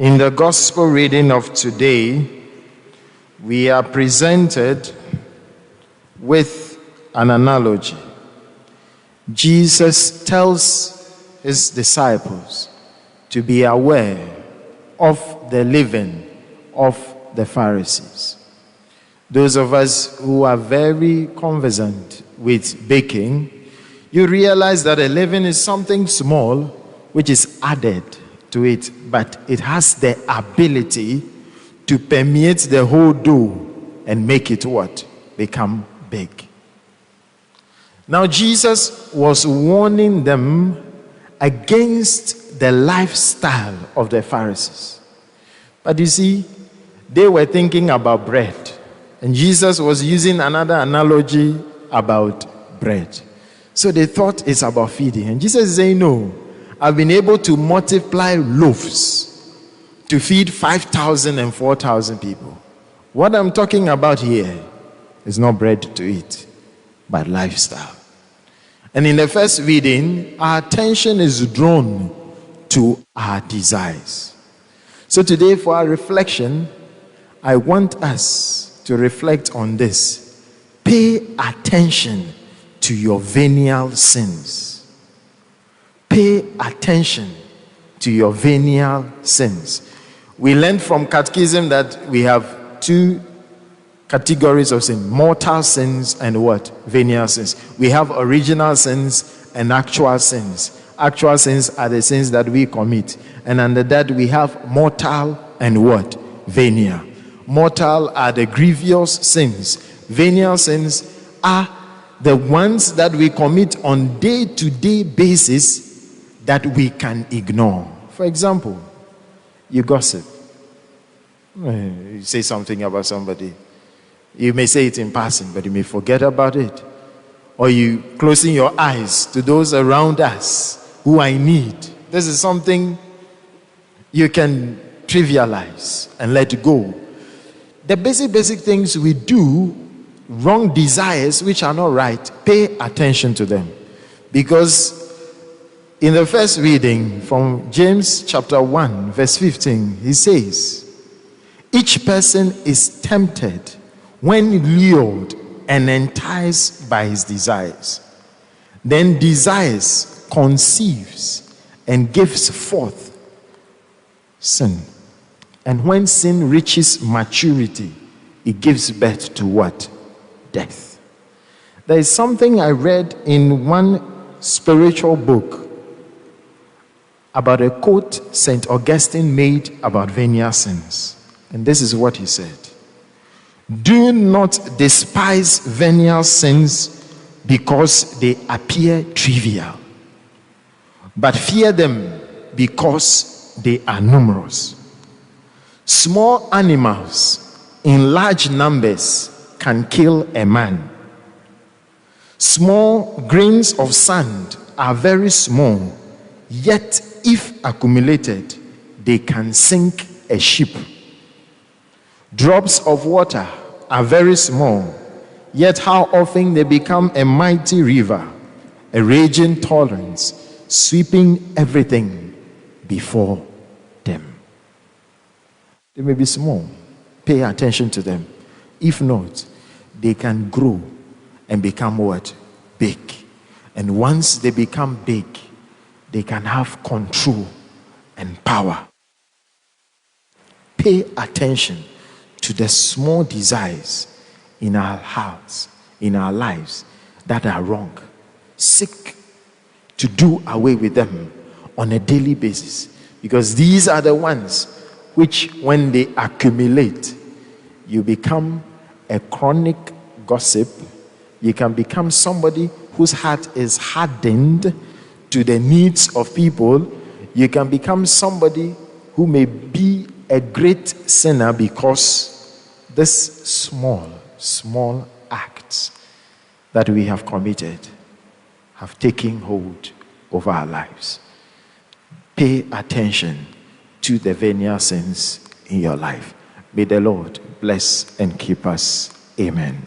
In the gospel reading of today, we are presented with an analogy. Jesus tells his disciples to be aware of the leaven of the Pharisees. Those of us who are very conversant with baking, you realize that a leaven is something small which is added to it, but it has the ability to permeate the whole dough and make it what? Become big. Now Jesus was warning them against the lifestyle of the Pharisees. But you see, they were thinking about bread. And Jesus was using another analogy about bread. So they thought it's about feeding. And Jesus is saying, no, I've been able to multiply loaves to feed 5,000 and 4,000 people. What I'm talking about here is not bread to eat, but lifestyle. And in the first reading, our attention is drawn to our desires. So today, for our reflection, I want us to reflect on this. Pay attention to your venial sins. Pay attention to your venial sins. We learned from catechism that we have two categories of sin: mortal sins and what? Venial sins. We have original sins and actual sins. Actual sins are the sins that we commit, and under that we have mortal and what? Venial. Mortal are the grievous sins. Venial sins are the ones that we commit on day-to-day basis that we can ignore. For example, you gossip. You say something about somebody. You may say it in passing, but you may forget about it. Or you closing your eyes to those around us who I need. This is something you can trivialize and let go. The basic things we do, wrong desires which are not right, pay attention to them. Because in the first reading from James chapter 1 verse 15, he says, each person is tempted when lured and enticed by his desires. Then desires conceives and gives forth sin. And when sin reaches maturity, it gives birth to what? Death. There is something I read in one spiritual book about a quote St. Augustine made about venial sins. And this is what he said. Do not despise venial sins because they appear trivial, but fear them because they are numerous. Small animals in large numbers can kill a man. Small grains of sand are very small, yet if accumulated, they can sink a ship. Drops of water are very small, yet how often they become a mighty river, a raging torrent, sweeping everything before them. They may be small. Pay attention to them. If not, they can grow and become what? Big. And once they become big, they can have control and power. Pay attention to the small desires in our hearts, in our lives, that are wrong. Seek to do away with them on a daily basis, because these are the ones which, when they accumulate, you become a chronic gossip. You can become somebody whose heart is hardened to the needs of people. You can become somebody who may be a great sinner because this small acts that we have committed have taken hold over our lives. Pay attention to the venial sins in your life. May the Lord bless and keep us. Amen.